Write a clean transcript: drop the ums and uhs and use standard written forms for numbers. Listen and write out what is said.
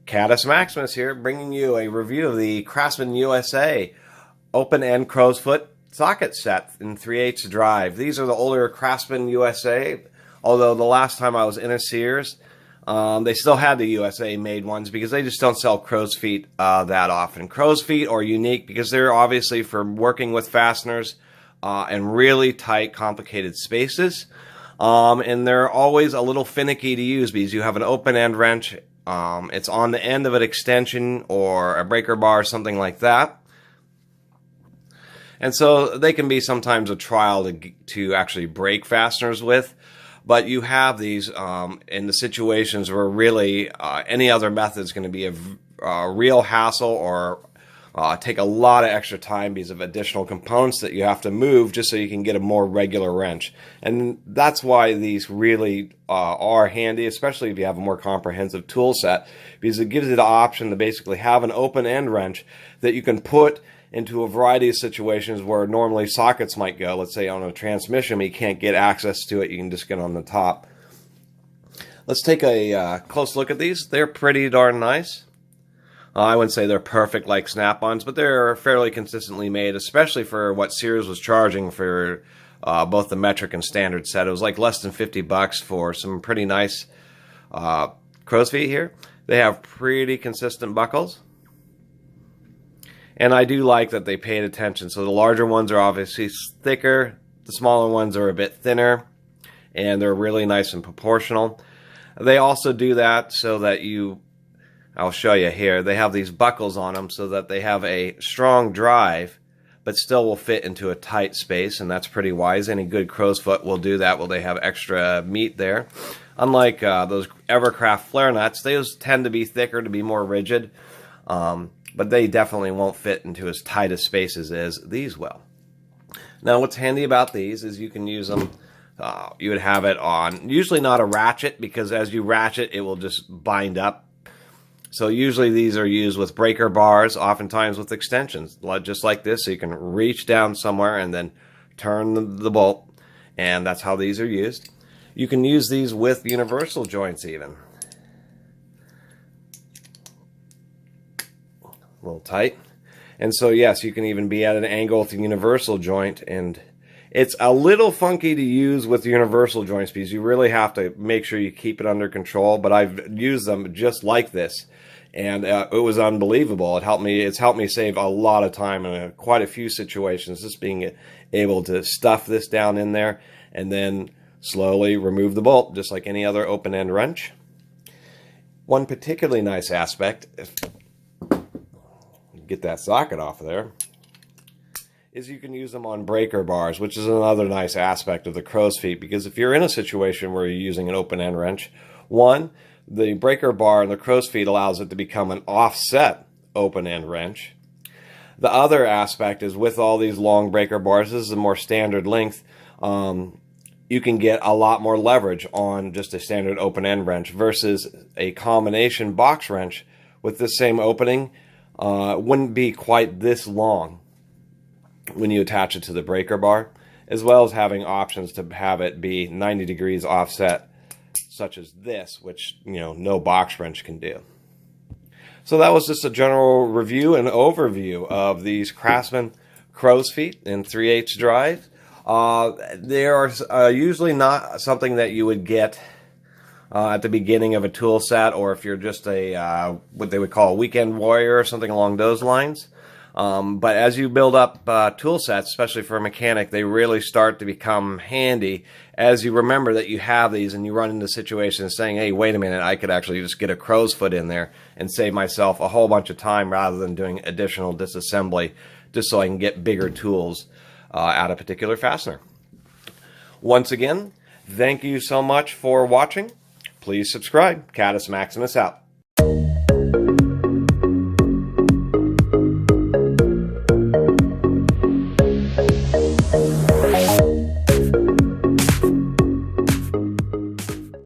Caddis Maximus here, bringing you a review of the CraftsMan USA open-end crow's foot socket set in 3/8 drive. These are the older CraftsMan USA, although the last time I was in a Sears, they still had the USA made ones because they just don't sell crow's feet that often. Crow's feet are unique because they're obviously for working with fasteners and really tight, complicated spaces. And they're always a little finicky to use because you have an open-end wrench. It's on the end of an extension or a breaker bar or something like that. And so they can be sometimes a trial to actually break fasteners with. But you have these in the situations where really any other method is going to be a real hassle or take a lot of extra time because of additional components that you have to move just so you can get a more regular wrench. And that's why these really are handy, especially if you have a more comprehensive tool set, because it gives you the option to basically have an open-end wrench that you can put into a variety of situations where normally sockets might go. Let's say on a transmission, but you can't get access to it. You can just get on the top. Let's take a close look at these. They're pretty darn nice. I wouldn't say they're perfect like Snap-ons, but they're fairly consistently made, especially for what Sears was charging for both the metric and standard set. It was like less than $50 for some pretty nice crow's feet here. They have pretty consistent buckles. And I do like that they paid attention. So the larger ones are obviously thicker, the smaller ones are a bit thinner, and they're really nice and proportional. They also do that so that I'll show you here, they have these buckles on them so that they have a strong drive, but still will fit into a tight space, and that's pretty wise. Any good crow's foot will do that. Well, they have extra meat there. Unlike those Evercraft flare nuts, those tend to be thicker, to be more rigid. But they definitely won't fit into as tight a spaces as these will. Now, what's handy about these is you can use them, you would have it on, usually not a ratchet, because as you ratchet, it will just bind up. So usually these are used with breaker bars, oftentimes with extensions, just like this, so you can reach down somewhere and then turn the bolt, and that's how these are used. You can use these with universal joints even. A little tight. And so yes, you can even be at an angle with the universal joint, and it's a little funky to use with universal joints because you really have to make sure you keep it under control, but I've used them just like this, and it was unbelievable. It's helped me save a lot of time in quite a few situations, just being able to stuff this down in there and then slowly remove the bolt just like any other open-end wrench. One particularly nice aspect, get that socket off of there, is you can use them on breaker bars, which is another nice aspect of the crow's feet, because if you're in a situation where you're using an open-end wrench, one, the breaker bar and the crow's feet allows it to become an offset open-end wrench. The other aspect is with all these long breaker bars, this is a more standard length, you can get a lot more leverage on just a standard open-end wrench versus a combination box wrench with the same opening. Wouldn't be quite this long when you attach it to the breaker bar, as well as having options to have it be 90 degrees offset, such as this, which no box wrench can do. So that was just a general review and overview of these CraftsMan crow's feet in 3/8 drive. They are usually not something that you would get at the beginning of a tool set, or if you're just a what they would call a weekend warrior or something along those lines. But as you build up tool sets, especially for a mechanic, they really start to become handy as you remember that you have these and you run into situations saying, hey, wait a minute, I could actually just get a crow's foot in there and save myself a whole bunch of time rather than doing additional disassembly just so I can get bigger tools out of a particular fastener. Once again, thank you so much for watching. Please subscribe. Caddis Maximus out.